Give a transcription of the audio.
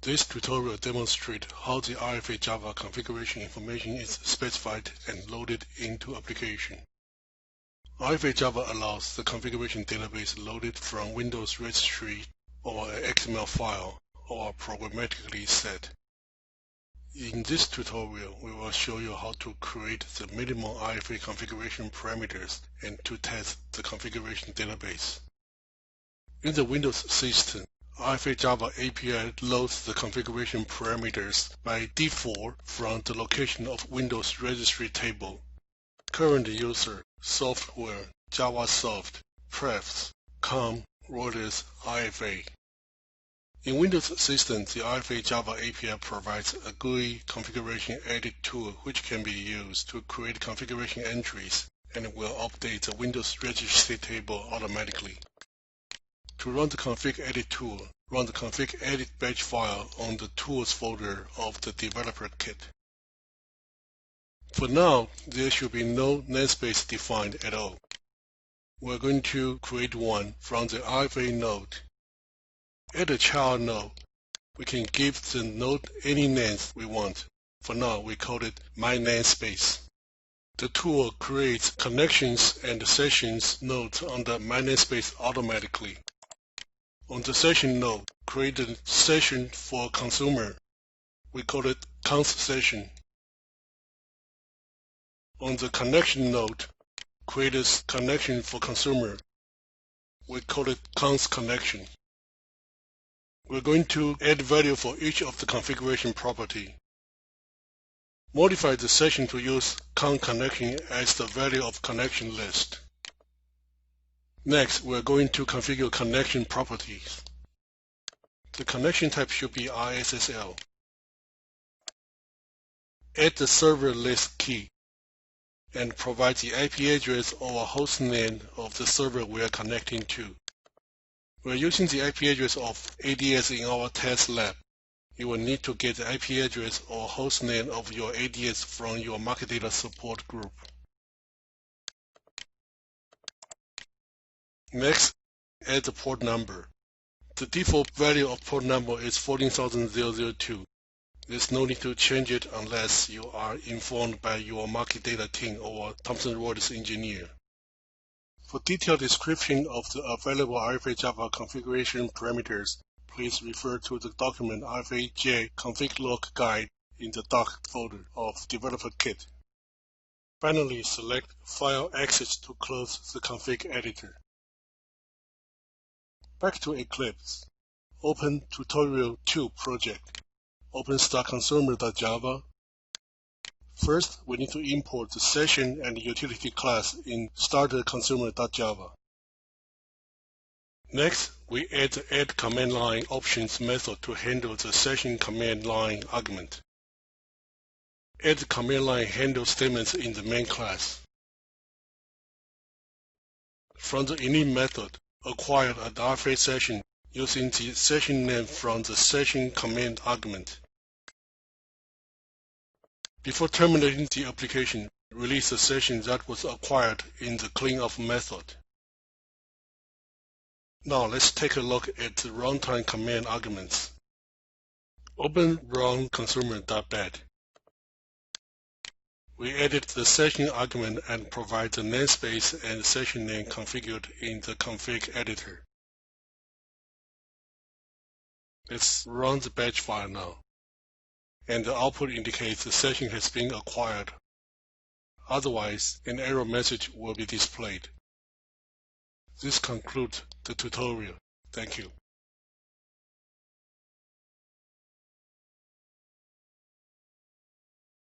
This tutorial demonstrates how the RFA Java configuration information is specified and loaded into application. RFA Java allows the configuration database loaded from Windows registry or an XML file or programmatically set. In this tutorial, we will show you how to create the minimum RFA configuration parameters and to test the configuration database. In the Windows system, RFA Java API loads the configuration parameters by default from the location of Windows registry table. Current user, software, JavaSoft, prefs, com, routers, RFA. In Windows system, the RFA Java API provides a GUI configuration edit tool which can be used to create configuration entries and will update the Windows registry table automatically. To run the config edit tool, run the config edit batch file on the tools folder of the developer kit. For now, there should be no namespace defined at all. We're going to create one from the RFA node. Add a child node. We can give the node any names we want. For now, we call it my namespace. The tool creates connections and sessions nodes on the my namespace automatically. On the session node, create a session for consumer. We call it cons session. On the connection node, create a connection for consumer. We call it cons connection. We're going to add value for each of the configuration property. Modify the session to use con connection as the value of connection list. Next, we're going to configure connection properties. The connection type should be RSSL. Add the server list key and provide the IP address or host name of the server we are connecting to. We're using the IP address of ADS in our test lab. You will need to get the IP address or host name of your ADS from your market data support group. Next, add the port number. The default value of port number is 14002. There's no need to change it unless you are informed by your market data team or Thomson Reuters engineer. For detailed description of the available RFA Java configuration parameters, please refer to the document RFA-J config log guide in the doc folder of developer kit. Finally, select File Exit to close the config editor. Back to Eclipse. Open Tutorial 2 project. Open startconsumer.java. First, we need to import the session and utility class in starterconsumer.java. Next, we add the add command line options method to handle the session command line argument. Add the command line handle statements in the main class. From the init method, acquire an RFA session using the session name from the session command argument. Before terminating the application, release the session that was acquired in the cleanup method. Now let's take a look at the runtime command arguments. Open run consumer.bat. We added the session argument and provide the namespace and session name configured in the config editor. Let's run the batch file now. And the output indicates the session has been acquired. Otherwise, an error message will be displayed. This concludes the tutorial. Thank you.